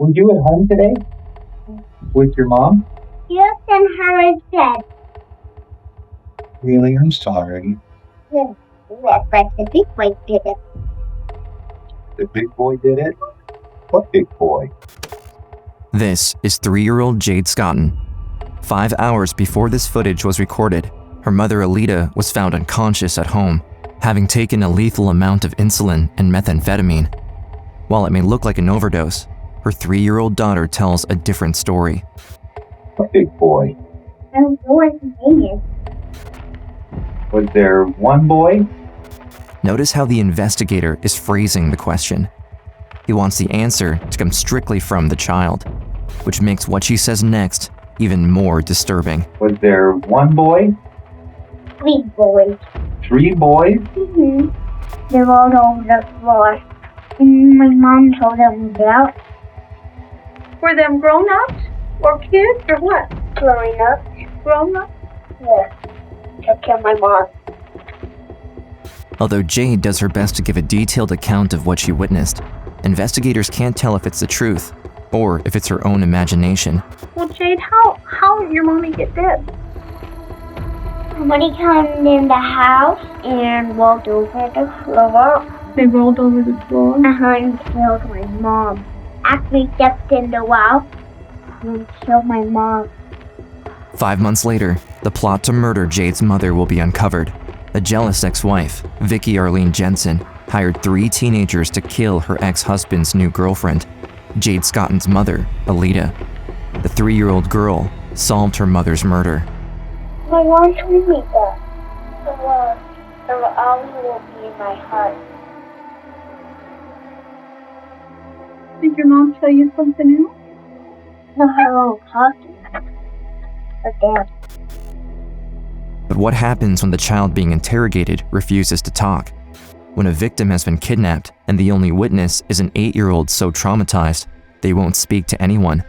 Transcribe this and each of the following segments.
Were you at home today? With your mom? Yes, and her is dead. Really? I'm sorry. Yes, but the big boy did it. The big boy did it? What big boy? This is 3-year-old Jade Scotton. 5 hours before this footage was recorded, her mother Alita was found unconscious at home, having taken a lethal amount of insulin and methamphetamine. While it may look like an overdose, her 3-year-old daughter tells a different story. What big boy? I don't know what his name is. Was there one boy? Notice how the investigator is phrasing the question. He wants the answer to come strictly from the child, which makes what she says next even more disturbing. Was there one boy? 3 boys. 3 boys? They rolled over the floor. And my mom told them about. Were them grown-ups or kids or what? Growing up. Grown-ups? Yeah. To kill my mom. Although Jade does her best to give a detailed account of what she witnessed, investigators can't tell if it's the truth or if it's her own imagination. Well, Jade, how did your mommy get dead? Somebody came in the house and rolled over the floor. They rolled over the floor? And killed my mom. Actually stepped in the wall and killed my mom. 5 months later, the plot to murder Jade's mother will be uncovered. A jealous ex-wife, Vicki Arlene Jensen, hired 3 teenagers to kill her ex-husband's new girlfriend, Jade Scotton's mother, Alita. The 3-year-old girl solved her mother's murder. My mom told me that. The always will be in my heart. Did your mom tell you something else? No, I won't talk to her. Or Dad. But what happens when the child being interrogated refuses to talk? When a victim has been kidnapped and the only witness is an 8-year-old so traumatized, they won't speak to anyone.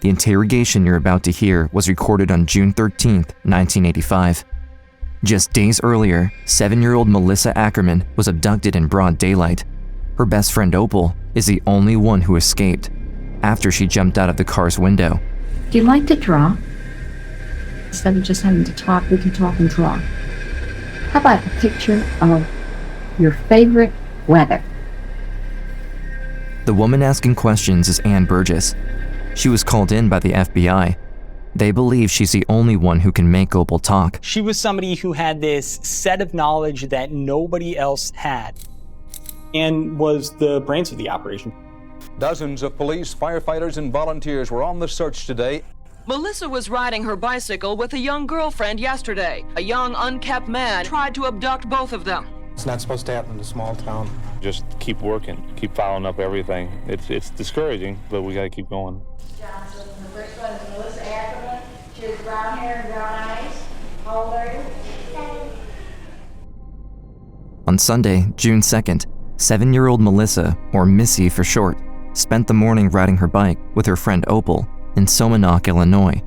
The interrogation you're about to hear was recorded on June 13th, 1985. Just days earlier, 7-year-old Melissa Ackerman was abducted in broad daylight. Her best friend Opal is the only one who escaped after she jumped out of the car's window. Do you like to draw? Instead of just having to talk, we can talk and draw. How about a picture of your favorite weather? The woman asking questions is Ann Burgess. She was called in by the FBI. They believe she's the only one who can make Opal talk. She was somebody who had this set of knowledge that nobody else had and was the brains of the operation. Dozens of police, firefighters, and volunteers were on the search today. Melissa was riding her bicycle with a young girlfriend yesterday. A young, unkept man tried to abduct both of them. It's not supposed to happen in a small town. Just keep working, keep following up everything. It's discouraging, but we gotta keep going. Johnson. The first one is Melissa Ackerman. She has brown hair and brown eyes. How old are you? 7. On Sunday, June 2nd, 7-year-old Melissa, or Missy for short, spent the morning riding her bike with her friend Opal in Somonauk, Illinois.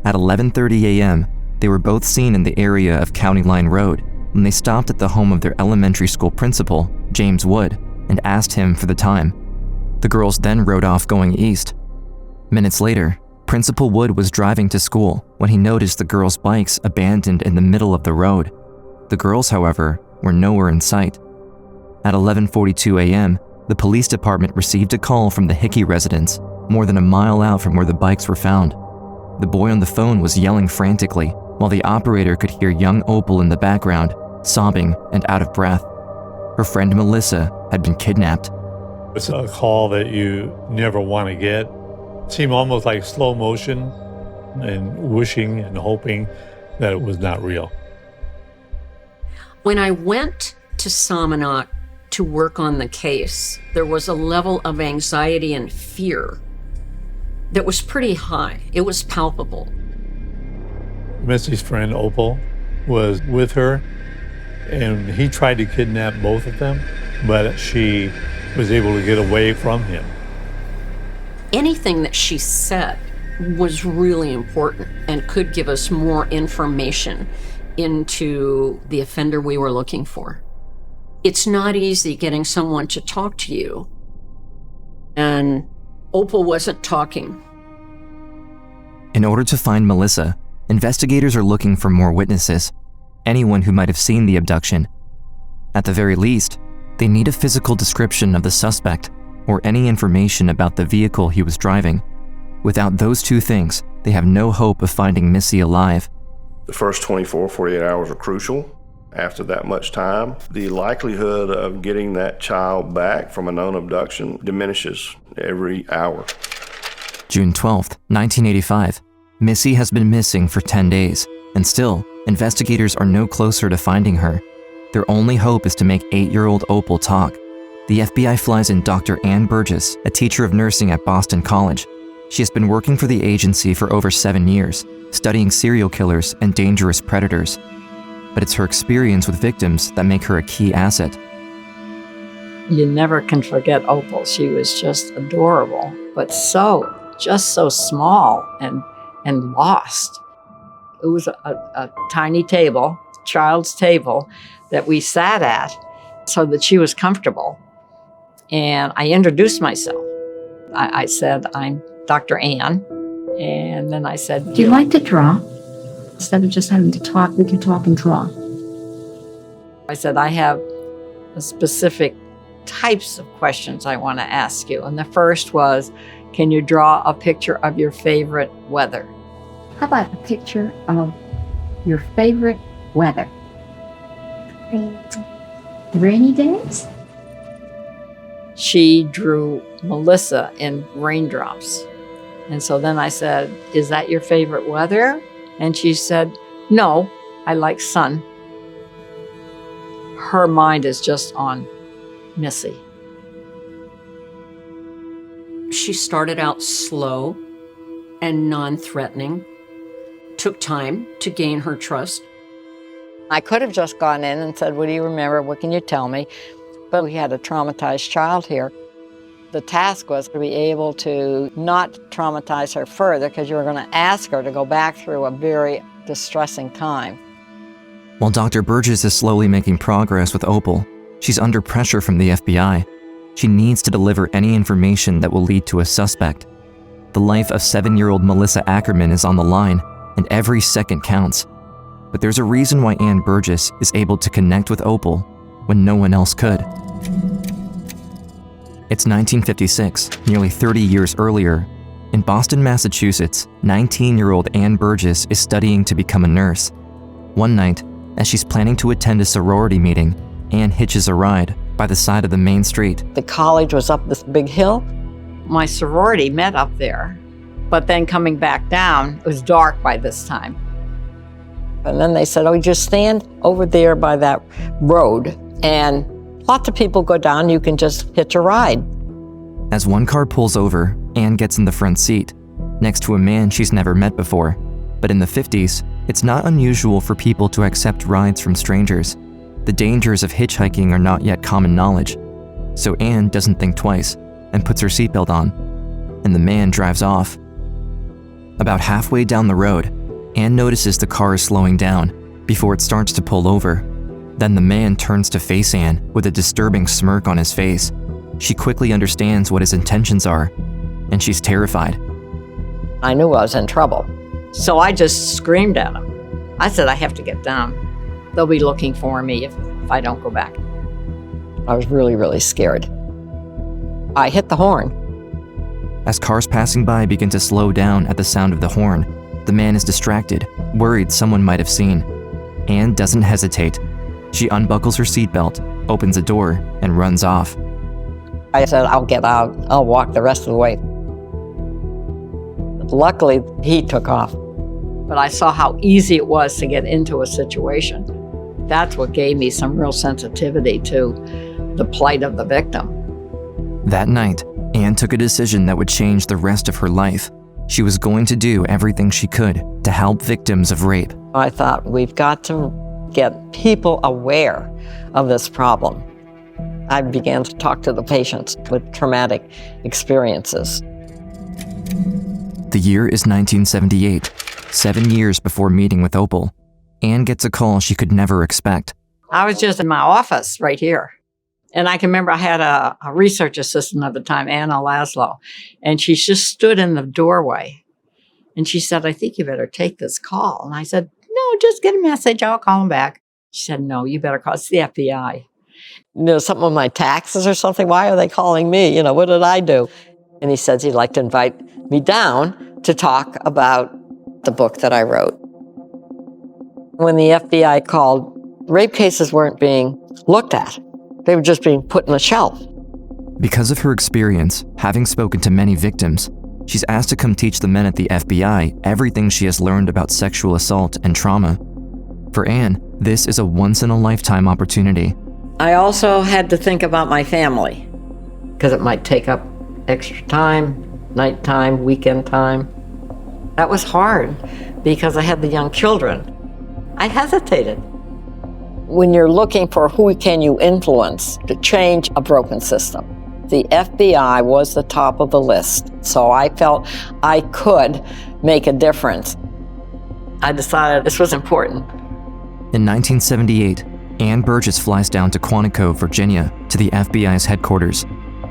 At 11:30 a.m., they were both seen in the area of County Line Road when they stopped at the home of their elementary school principal, James Wood, and asked him for the time. The girls then rode off going east. Minutes later, Principal Wood was driving to school when he noticed the girls' bikes abandoned in the middle of the road. The girls, however, were nowhere in sight. At 11:42 a.m., the police department received a call from the Hickey residence, more than a mile out from where the bikes were found. The boy on the phone was yelling frantically, while the operator could hear young Opal in the background, sobbing and out of breath. Her friend Melissa had been kidnapped. It's a call that you never want to get. It seemed almost like slow motion and wishing and hoping that it was not real. When I went to Somonauk to work on the case, there was a level of anxiety and fear that was pretty high. It was palpable. Missy's friend Opal was with her, and he tried to kidnap both of them, but she was able to get away from him. Anything that she said was really important and could give us more information into the offender we were looking for. It's not easy getting someone to talk to you and Opal wasn't talking. In order to find Melissa, investigators are looking for more witnesses, anyone who might have seen the abduction. At the very least, they need a physical description of the suspect or any information about the vehicle he was driving. Without those two things, they have no hope of finding Missy alive. The first 24, 48 hours are crucial. After that much time, the likelihood of getting that child back from a known abduction diminishes every hour. June 12th, 1985. Missy has been missing for 10 days, and still, investigators are no closer to finding her. Their only hope is to make 8-year-old Opal talk. The FBI flies in Dr. Ann Burgess, a teacher of nursing at Boston College. She has been working for the agency for over 7 years, studying serial killers and dangerous predators. But it's her experience with victims that make her a key asset. You never can forget Opal. She was just adorable, but just so small and lost. It was a tiny table, child's table, that we sat at so that she was comfortable. And I introduced myself. I said, I'm Dr. Ann. And then I said, do you like to draw? Instead of just having to talk, we can talk and draw. I said, I have a specific types of questions I want to ask you. And the first was, can you draw a picture of your favorite weather? How about a picture of your favorite weather? Rainy days? She drew Melissa in raindrops. And so then I said, is that your favorite weather? And she said, no, I like sun. Her mind is just on Missy. She started out slow and non-threatening, took time to gain her trust. I could have just gone in and said, what do you remember? What can you tell me? But we had a traumatized child here. The task was to be able to not traumatize her further because you were going to ask her to go back through a very distressing time. While Dr. Burgess is slowly making progress with Opal, she's under pressure from the FBI. She needs to deliver any information that will lead to a suspect. The life of 7-year-old Melissa Ackerman is on the line, and every second counts. But there's a reason why Ann Burgess is able to connect with Opal when no one else could. It's 1956, nearly 30 years earlier. In Boston, Massachusetts, 19-year-old Ann Burgess is studying to become a nurse. One night, as she's planning to attend a sorority meeting, Ann hitches a ride by the side of the main street. The college was up this big hill. My sorority met up there, but then coming back down, it was dark by this time. And then they said, oh, just stand over there by that road, and lots of people go down, you can just hitch a ride. As one car pulls over, Ann gets in the front seat, next to a man she's never met before. But in the 50s, it's not unusual for people to accept rides from strangers. The dangers of hitchhiking are not yet common knowledge. So Ann doesn't think twice and puts her seatbelt on, and the man drives off. About halfway down the road, Ann notices the car is slowing down before it starts to pull over. Then the man turns to face Ann with a disturbing smirk on his face. She quickly understands what his intentions are, and she's terrified. I knew I was in trouble, so I just screamed at him. I said, I have to get down. They'll be looking for me if I don't go back. I was really, really scared. I hit the horn. As cars passing by begin to slow down at the sound of the horn, the man is distracted, worried someone might have seen. Ann doesn't hesitate. She unbuckles her seatbelt, opens a door, and runs off. I said, I'll get out. I'll walk the rest of the way. Luckily, he took off. But I saw how easy it was to get into a situation. That's what gave me some real sensitivity to the plight of the victim. That night, Ann took a decision that would change the rest of her life. She was going to do everything she could to help victims of rape. I thought, we've got to get people aware of this problem. I began to talk to the patients with traumatic experiences. The year is 1978, 7 years before meeting with Opal. Ann gets a call she could never expect. I was just in my office right here, And I can remember I had a research assistant at the time, Anna Laszlo, and she just stood in the doorway. And she said, I think you better take this call. And I said, no, just get a message. I'll call them back. She said, no, you better call. It's the FBI. Something with my taxes or something. Why are they calling me? What did I do? And he says he'd like to invite me down to talk about the book that I wrote. When the FBI called, rape cases weren't being looked at. They were just being put on a shelf. Because of her experience, having spoken to many victims, she's asked to come teach the men at the FBI everything she has learned about sexual assault and trauma. For Anne, this is a once-in-a-lifetime opportunity. I also had to think about my family, because it might take up extra time, nighttime, weekend time. That was hard, because I had the young children. I hesitated. When you're looking for who can you influence to change a broken system, the FBI was the top of the list, so I felt I could make a difference. I decided this was important. In 1978, Anne Burgess flies down to Quantico, Virginia, to the FBI's headquarters.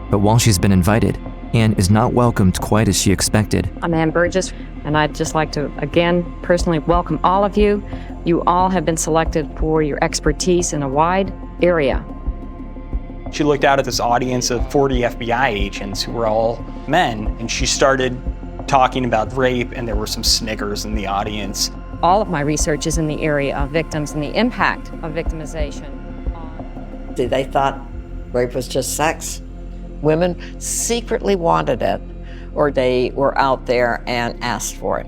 But while she's been invited, Anne is not welcomed quite as she expected. I'm Anne Burgess, and I'd just like to, again, personally welcome all of you. You all have been selected for your expertise in a wide area. She looked out at this audience of 40 FBI agents who were all men, and she started talking about rape, and there were some snickers in the audience. All of my research is in the area of victims and the impact of victimization. They thought rape was just sex. Women secretly wanted it, or they were out there and asked for it.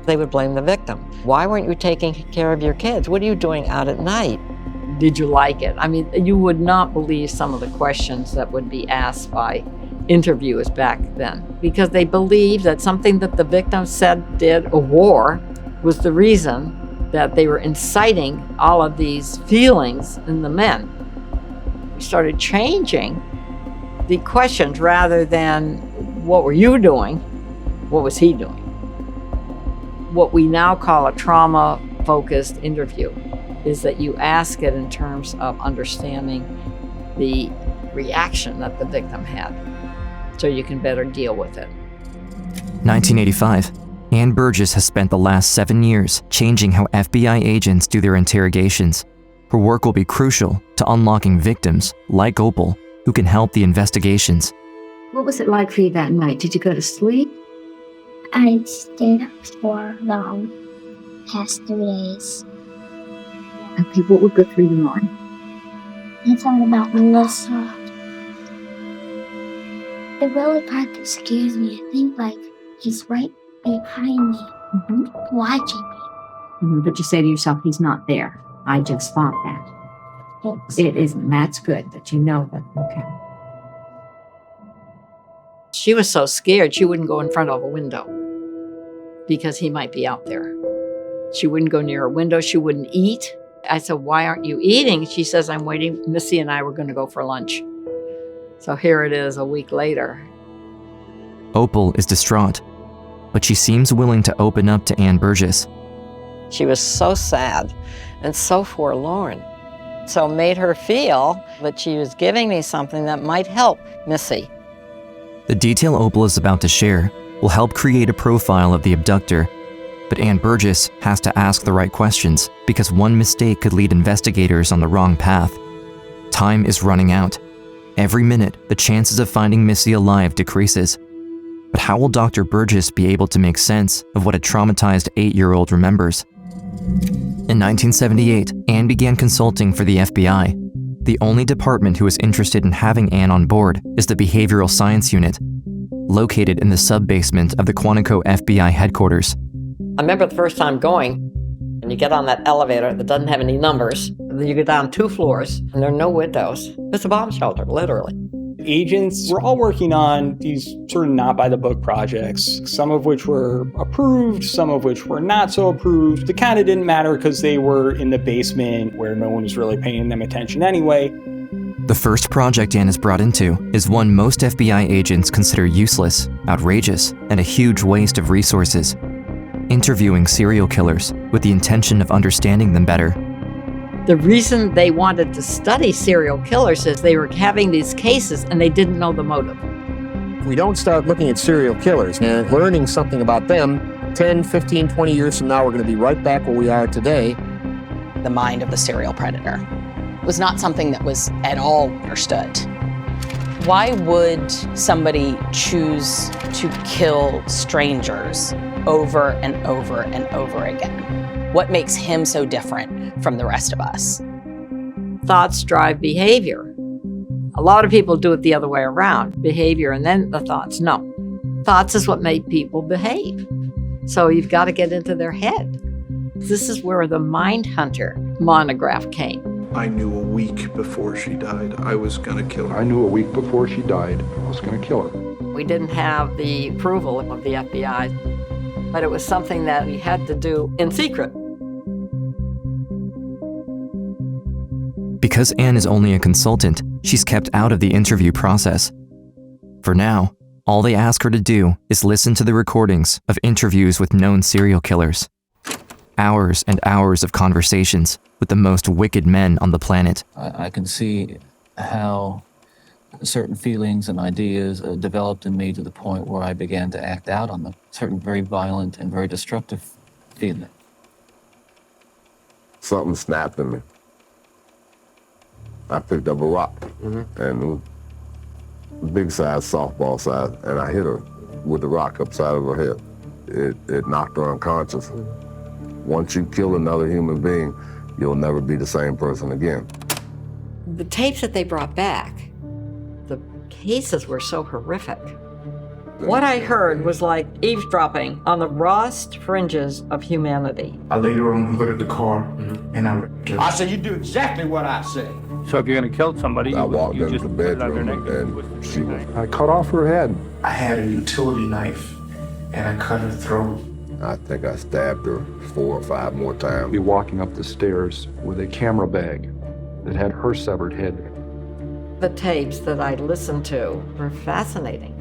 They would blame the victim. Why weren't you taking care of your kids? What are you doing out at night? Did you like it? I mean, you would not believe some of the questions that would be asked by interviewers back then, because they believed that something that the victim said, did, or wore was the reason that they were inciting all of these feelings in the men. We started changing the questions rather than what were you doing, what was he doing? What we now call a trauma-focused interview is that you ask it in terms of understanding the reaction that the victim had so you can better deal with it. 1985. Anne Burgess has spent the last 7 years changing how FBI agents do their interrogations. Her work will be crucial to unlocking victims like Opal who can help the investigations. What was it like for you that night? Did you go to sleep? I stayed up for long, past 3 days. Okay, what would go through your mind? I thought about Melissa. The really part that scares me, I think he's right behind me, watching me. But you say to yourself, he's not there. I just thought that. It isn't. That's good that you know that. Okay. She was so scared she wouldn't go in front of a window because he might be out there. She wouldn't go near a window. She wouldn't eat. I said, why aren't you eating? She says, I'm waiting. Missy and I were going to go for lunch. So here it is a week later. Opal is distraught, but she seems willing to open up to Anne Burgess. She was so sad and so forlorn. So it made her feel that she was giving me something that might help Missy. The detail Opal is about to share will help create a profile of the abductor, but Anne Burgess has to ask the right questions because one mistake could lead investigators on the wrong path. Time is running out. Every minute, the chances of finding Missy alive decreases. But how will Dr. Burgess be able to make sense of what a traumatized 8-year-old remembers? In 1978, Anne began consulting for the FBI. The only department who is interested in having Anne on board is the Behavioral Science Unit, located in the sub-basement of the Quantico FBI headquarters. I remember the first time going, and you get on that elevator that doesn't have any numbers, and then you go down 2 floors, and there are no windows. It's a bomb shelter, literally. Agents were all working on these sort of not-by-the-book projects, some of which were approved, some of which were not so approved. It kind of didn't matter because they were in the basement where no one was really paying them attention anyway. The first project Anne is brought into is one most FBI agents consider useless, outrageous, and a huge waste of resources. Interviewing serial killers with the intention of understanding them better. The reason they wanted to study serial killers is they were having these cases and they didn't know the motive. If we don't start looking at serial killers and learning something about them, 10, 15, 20 years from now, we're going to be right back where we are today. The mind of the serial predator was not something that was at all understood. Why would somebody choose to kill strangers over and over and over again? What makes him so different from the rest of us? Thoughts drive behavior. A lot of people do it the other way around, behavior and then the thoughts. No, thoughts is what made people behave. So you've got to get into their head. This is where the Mindhunter monograph came. I knew a week before she died I was going to kill her. I knew a week before she died I was going to kill her. We didn't have the approval of the FBI, but it was something that we had to do in secret. Because Anne is only a consultant, she's kept out of the interview process. For now, all they ask her to do is listen to the recordings of interviews with known serial killers. Hours and hours of conversations with the most wicked men on the planet. I can see how certain feelings and ideas developed in me to the point where I began to act out on them. Certain very violent and very destructive feelings. Something snapped in me. I picked up a rock, and it was big size, softball size, and I hit her with the rock upside of her head. It knocked her unconscious. Once you kill another human being, you'll never be the same person again. The tapes that they brought back, the cases were so horrific. What I heard was like eavesdropping on the rawest fringes of humanity. I laid her on the hood of the car, and I said, you do exactly what I say. So if you're going to kill somebody, I walked you into just the put it on their bedroom neck. and she was... I cut off her head. I had a utility knife, and I cut her throat. I think I stabbed her 4 or 5 more times. Be walking up the stairs with a camera bag that had her severed head. The tapes that I listened to were fascinating.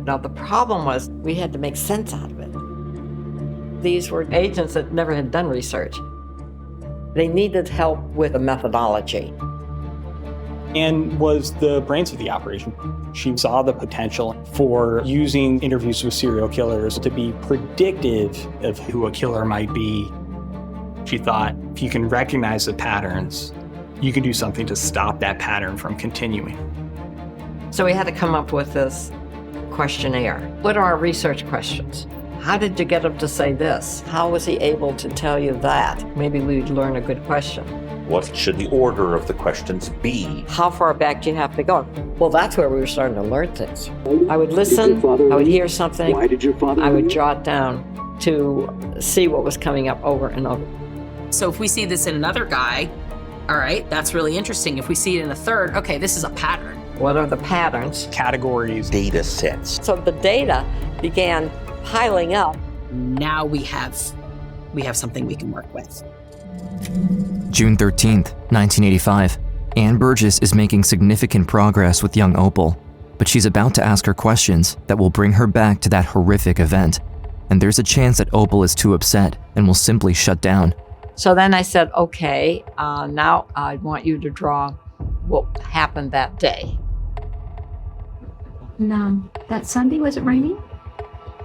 Now, the problem was we had to make sense out of it. These were agents that never had done research. They needed help with the methodology. Anne was the brains of the operation. She saw the potential for using interviews with serial killers to be predictive of who a killer might be. She thought, if you can recognize the patterns, you can do something to stop that pattern from continuing. So we had to come up with this questionnaire. What are our research questions? How did you get him to say this? How was he able to tell you that? Maybe we'd learn a good question. What should the order of the questions be? How far back do you have to go? Well, that's where we were starting to learn things. I would listen, I would hear something. Why did your father? I would jot down to see what was coming up over and over. So if we see this in another guy, all right, that's really interesting. If we see it in a third, okay, this is a pattern. What are the patterns? Categories. Data sets. So the data began piling up. Now we have something we can work with. June 13th, 1985. Anne Burgess is making significant progress with young Opal, but she's about to ask her questions that will bring her back to that horrific event. And there's a chance that Opal is too upset and will simply shut down. So then I said, okay, now I want you to draw what happened that day. No, that Sunday, was it raining?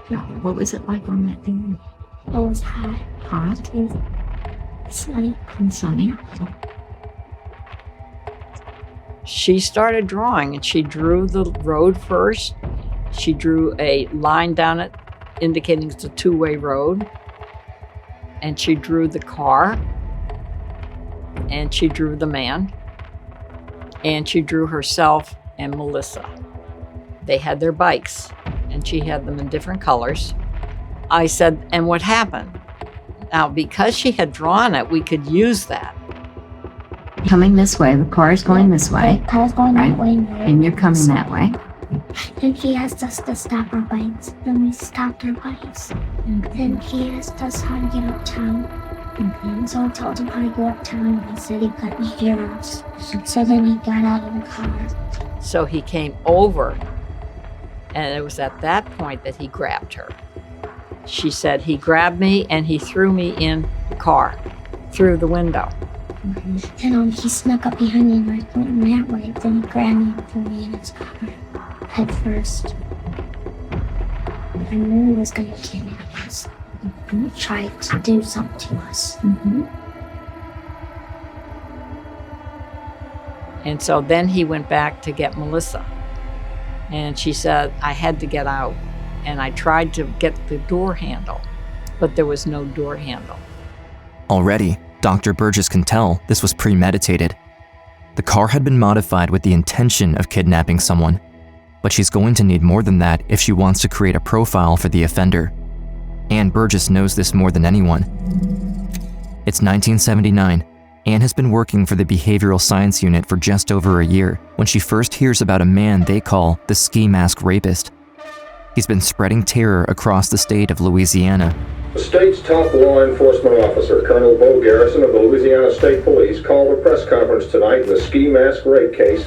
No, what was it like on that day? It was hot. Hot? Sunny. And sunny. She started drawing, and she drew the road first. She drew a line down it indicating it's a two-way road. And she drew the car. And she drew the man. And she drew herself and Melissa. They had their bikes, and she had them in different colors. I said, and what happened? Now, because she had drawn it, we could use that. Coming this way, the car's going this way. The car's going that way. And you're coming that way. Then he asked us to stop our bikes. Then we stopped our bikes. And then he asked us how to get uptown. And so I told him how to go uptown. He said he couldn't hear us. So then he got out of the car. So he came over, and it was at that point that he grabbed her. She said he grabbed me and he threw me in the car, through the window. And he snuck up behind me and I went that way. Then he grabbed me and threw me in his car head first. I knew he was going to kidnap us. He tried to do something to us. And so then he went back to get Melissa. And she said, I had to get out. And I tried to get the door handle, but there was no door handle. Already, Dr. Burgess can tell this was premeditated. The car had been modified with the intention of kidnapping someone, but she's going to need more than that if she wants to create a profile for the offender. Ann Burgess knows this more than anyone. It's 1979. Ann has been working for the Behavioral Science Unit for just over a year when she first hears about a man they call the ski mask rapist. He's been spreading terror across the state of Louisiana. The state's top law enforcement officer, Colonel Bo Garrison of the Louisiana State Police, called a press conference tonight in the ski mask rape case.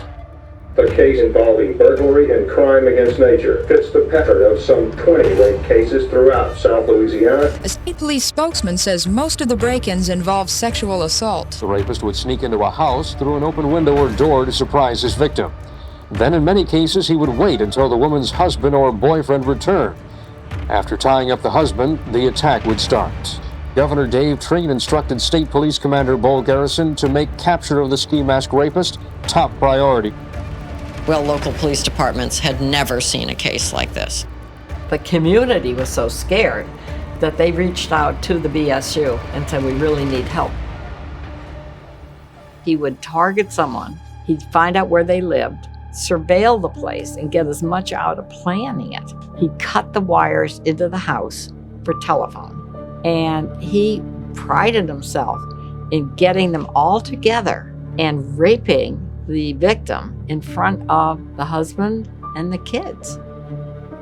The case involving burglary and crime against nature fits the pattern of some 20 rape cases throughout South Louisiana. A state police spokesman says most of the break-ins involve sexual assault. The rapist would sneak into a house through an open window or door to surprise his victim. Then in many cases, he would wait until the woman's husband or boyfriend returned. After tying up the husband, the attack would start. Governor Dave Treen instructed State Police Commander Bo Garrison to make capture of the ski mask rapist top priority. Well, local police departments had never seen a case like this. The community was so scared that they reached out to the BSU and said, we really need help. He would target someone, he'd find out where they lived, surveil the place, and get as much out of planning it. He cut the wires into the house for telephone, and he prided himself in getting them all together and raping the victim in front of the husband and the kids.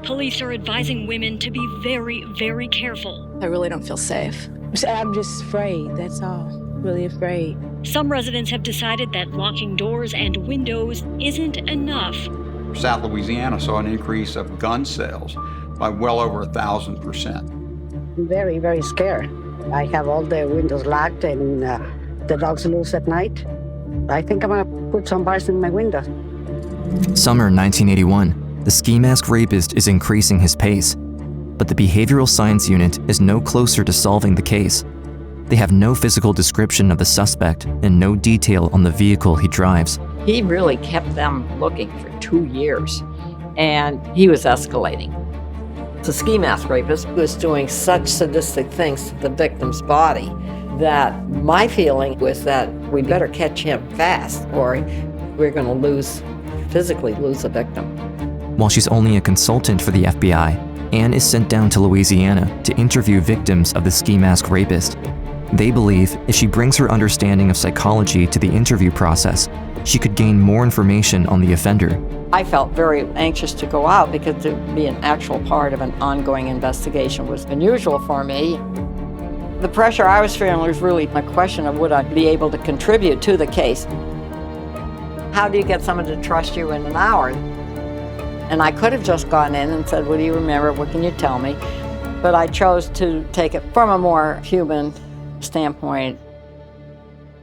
Police are advising women to be very, very careful. I really don't feel safe. I'm just afraid, that's all. Really afraid. Some residents have decided that locking doors and windows isn't enough. South Louisiana saw an increase of gun sales by well over 1,000%. I'm very, very scared. I have all the windows locked and the dogs loose at night. I think I'm gonna put some bars in my window. Summer 1981, the ski mask rapist is increasing his pace, but the Behavioral Science Unit is no closer to solving the case. They have no physical description of the suspect and no detail on the vehicle he drives. He really kept them looking for 2 years, and he was escalating. The ski mask rapist was doing such sadistic things to the victim's body that my feeling was that we better catch him fast or we're going to physically lose a victim. While she's only a consultant for the FBI, Ann is sent down to Louisiana to interview victims of the ski mask rapist. They believe if she brings her understanding of psychology to the interview process, she could gain more information on the offender. I felt very anxious to go out because to be an actual part of an ongoing investigation was unusual for me. The pressure I was feeling was really a question of would I be able to contribute to the case. How do you get someone to trust you in an hour? And I could have just gone in and said, what do you remember? What can you tell me? But I chose to take it from a more human standpoint.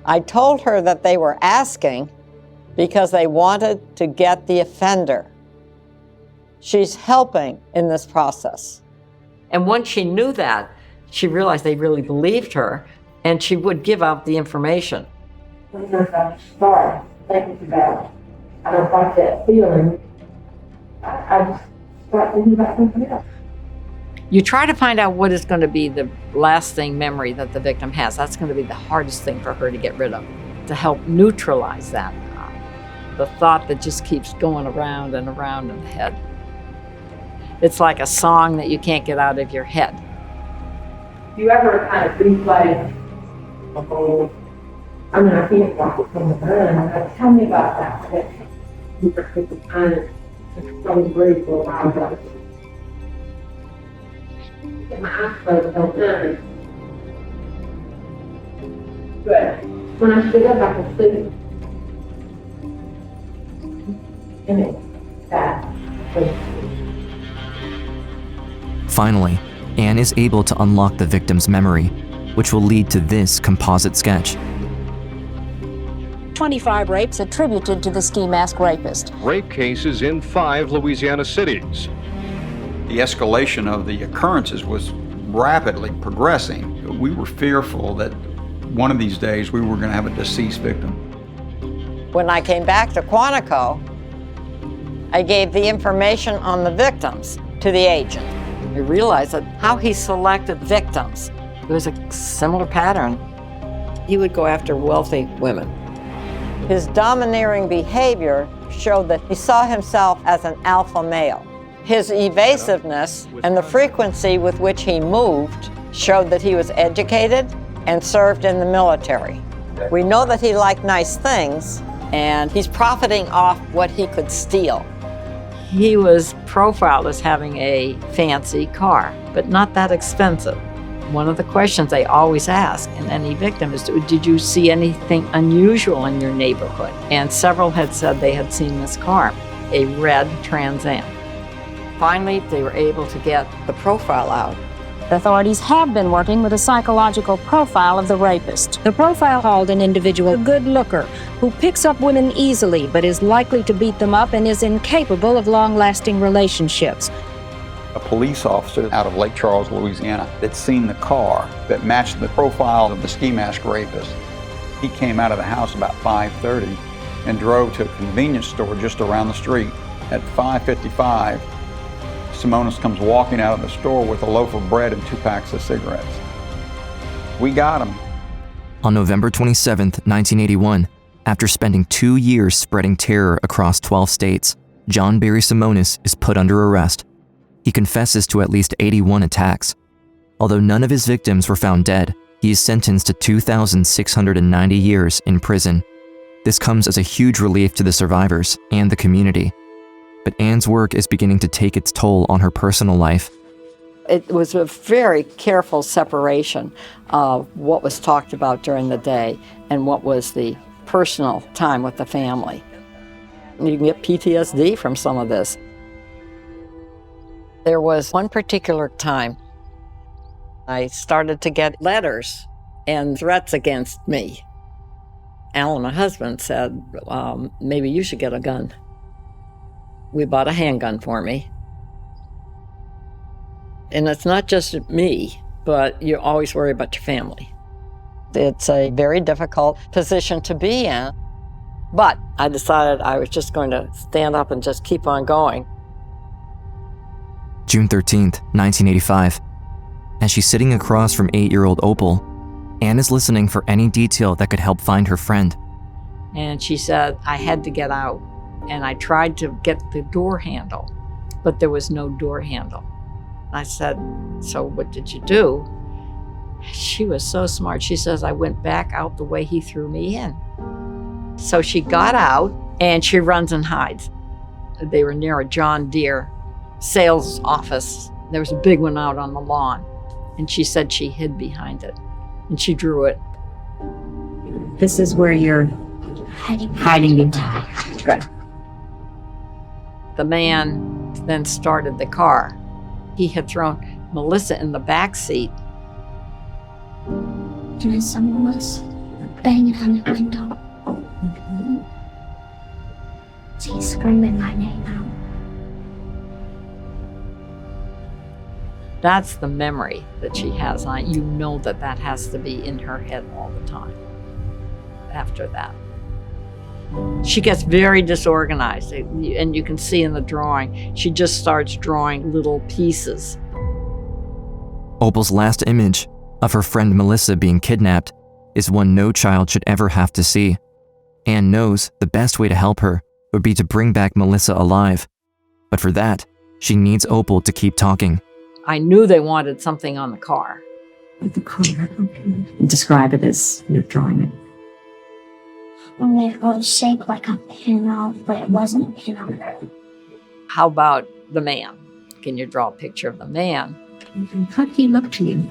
I told her that they were asking because they wanted to get the offender. She's helping in this process. And once she knew that, she realized they really believed her, and she would give out the information. Sorry, thank you for that. I don't like that feeling. I just start thinking about something else. You try to find out what is going to be the lasting memory that the victim has. That's going to be the hardest thing for her to get rid of, to help neutralize that. The thought that just keeps going around and around in the head. It's like a song that you can't get out of your head. Do you ever kind of replay a whole, I mean, I can't walk it from the gun. Tell me about that. You were kind of probably for a while ago. Get my eyes closed, don't turn. But when I stood up, I could see. And it's that. Finally, Ann is able to unlock the victim's memory, which will lead to this composite sketch. 25 rapes attributed to the ski mask rapist. Rape cases in 5 Louisiana cities. The escalation of the occurrences was rapidly progressing. We were fearful that one of these days we were going to have a deceased victim. When I came back to Quantico, I gave the information on the victims to the agent. I realized that how he selected victims, it was a similar pattern. He would go after wealthy women. His domineering behavior showed that he saw himself as an alpha male. His evasiveness and the frequency with which he moved showed that he was educated and served in the military. We know that he liked nice things, and he's profiting off what he could steal. He was profiled as having a fancy car, but not that expensive. One of the questions they always ask in any victim is, did you see anything unusual in your neighborhood? And several had said they had seen this car, a red Trans Am. Finally, they were able to get the profile out. Authorities have been working with a psychological profile of the rapist. The profile called an individual a good looker who picks up women easily but is likely to beat them up and is incapable of long-lasting relationships. A police officer out of Lake Charles, Louisiana, had seen the car that matched the profile of the ski mask rapist. He came out of the house about 5:30 and drove to a convenience store just around the street. At 5:55, Simonis comes walking out of the store with a loaf of bread and 2 packs of cigarettes. We got him. On November 27, 1981, after spending 2 years spreading terror across 12 states, John Barry Simonis is put under arrest. He confesses to at least 81 attacks. Although none of his victims were found dead, he is sentenced to 2,690 years in prison. This comes as a huge relief to the survivors and the community. But Anne's work is beginning to take its toll on her personal life. It was a very careful separation of what was talked about during the day and what was the personal time with the family. You can get PTSD from some of this. There was one particular time I started to get letters and threats against me. Alan, my husband, said, maybe you should get a gun. We bought a handgun for me. And it's not just me, but you always worry about your family. It's a very difficult position to be in, but I decided I was just going to stand up and just keep on going. June 13th, 1985. As she's sitting across from 8-year-old Opal, Anne is listening for any detail that could help find her friend. And she said, I had to get out. And I tried to get the door handle, but there was no door handle. I said, so what did you do? She was so smart. She says, I went back out the way he threw me in. So she got out and she runs and hides. They were near a John Deere sales office. There was a big one out on the lawn. And she said she hid behind it and she drew it. This is where you're hiding the tie. Good. The man then started the car. He had thrown Melissa in the back seat. And then someone was banging on the window. She's screaming my name out. That's the memory that she has on it. You know that that has to be in her head all the time after that. She gets very disorganized, and you can see in the drawing, she just starts drawing little pieces. Opal's last image of her friend Melissa being kidnapped is one no child should ever have to see. Anne knows the best way to help her would be to bring back Melissa alive. But for that, she needs Opal to keep talking. I knew they wanted something on the car. The car, okay. Describe it as you're drawing it. And it was shaped like a pinnacle, but it wasn't a pinnacle. How about the man? Can you draw a picture of the man? How did he look to you?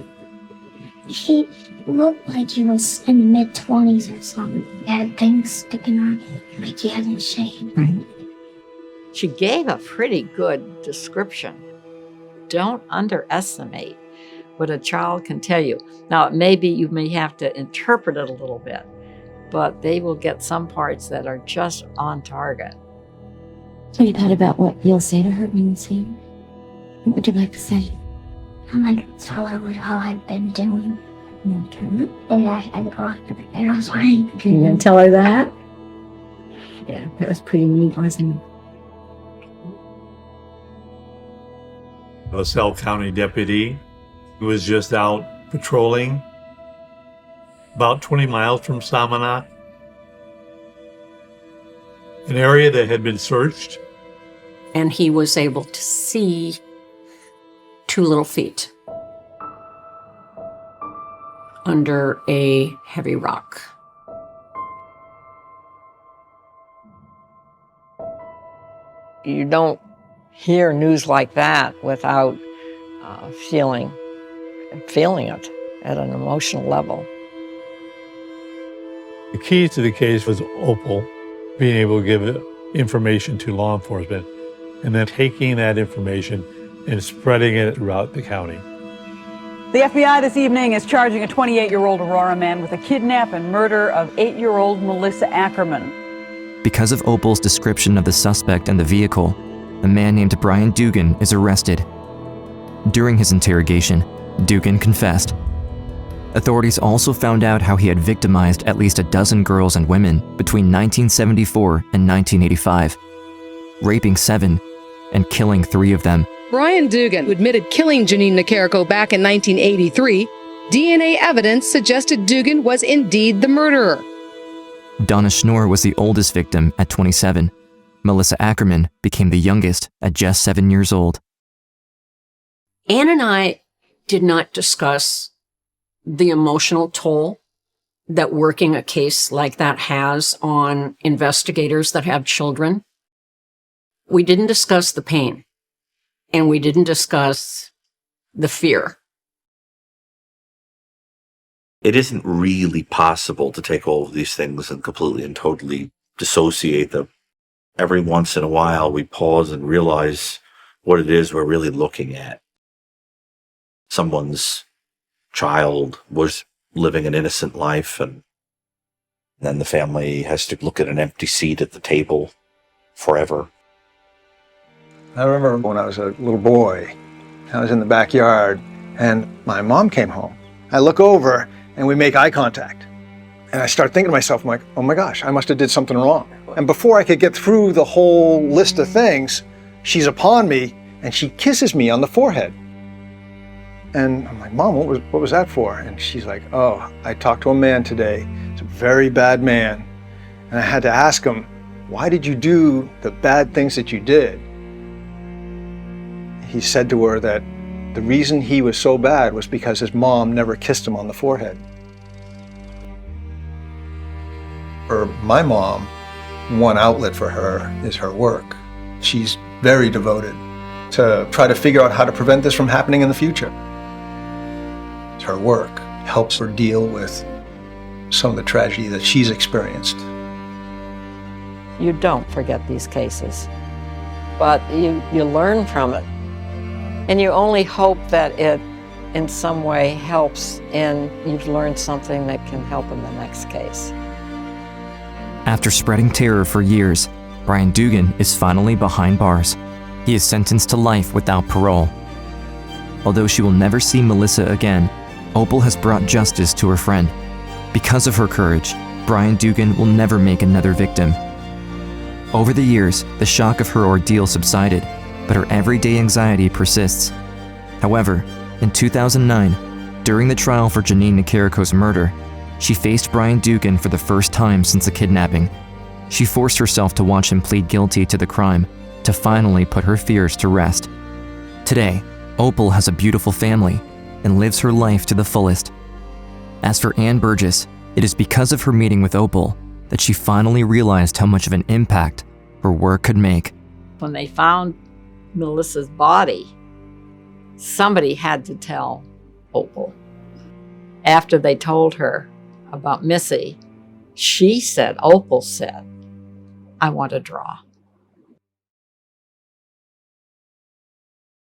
He looked like he was in the mid-20s or something. He had things sticking out, like he hadn't shaved. Right. She gave a pretty good description. Don't underestimate what a child can tell you. Now, maybe you may have to interpret it a little bit, but they will get some parts that are just on target. So you thought about what you'll say to her when you see her? What would you like to say? I might tell her what all I've been doing. And I had brought her the airplane. You gonna tell her that? Yeah, that was pretty neat, wasn't it? A LaSalle County deputy who was just out patrolling about 20 miles from Salmonat, an area that had been searched. And he was able to see 2 little feet under a heavy rock. You don't hear news like that without feeling it at an emotional level. The key to the case was Opal being able to give information to law enforcement and then taking that information and spreading it throughout the county. The FBI this evening is charging a 28-year-old Aurora man with the kidnap and murder of 8-year-old Melissa Ackerman. Because of Opal's description of the suspect and the vehicle, a man named Brian Dugan is arrested. During his interrogation, Dugan confessed. Authorities also found out how he had victimized at least a dozen girls and women between 1974 and 1985, raping 7 and killing 3 of them. Brian Dugan admitted killing Janine Nicaragua back in 1983. DNA evidence suggested Dugan was indeed the murderer. Donna Schnorr was the oldest victim at 27. Melissa Ackerman became the youngest at just 7 years old. Ann and I did not discuss the emotional toll that working a case like that has on investigators that have children. We didn't discuss the pain, and we didn't discuss the fear. It isn't really possible to take all of these things and completely and totally dissociate them. Every once in a while, we pause and realize what it is we're really looking at. Someone's child was living an innocent life, and then the family has to look at an empty seat at the table forever. I remember when I was a little boy, I was in the backyard, and my mom came home. I look over, and we make eye contact. And I start thinking to myself, I'm like, oh my gosh, I must have did something wrong. And before I could get through the whole list of things, she's upon me, and she kisses me on the forehead. And I'm like, Mom, what was that for? And she's like, oh, I talked to a man today. It's a very bad man. And I had to ask him, why did you do the bad things that you did? He said to her that the reason he was so bad was because his mom never kissed him on the forehead. For my mom, one outlet for her is her work. She's very devoted to try to figure out how to prevent this from happening in the future. Her work helps her deal with some of the tragedy that she's experienced. You don't forget these cases, but you learn from it. And you only hope that it in some way helps and you've learned something that can help in the next case. After spreading terror for years, Brian Dugan is finally behind bars. He is sentenced to life without parole. Although she will never see Melissa again, Opal has brought justice to her friend. Because of her courage, Brian Dugan will never make another victim. Over the years, the shock of her ordeal subsided, but her everyday anxiety persists. However, in 2009, during the trial for Janine Nicaraco's murder, she faced Brian Dugan for the first time since the kidnapping. She forced herself to watch him plead guilty to the crime, to finally put her fears to rest. Today, Opal has a beautiful family and lives her life to the fullest. As for Ann Burgess, it is because of her meeting with Opal that she finally realized how much of an impact her work could make. When they found Melissa's body, somebody had to tell Opal. After they told her about Missy, Opal said, I want to draw.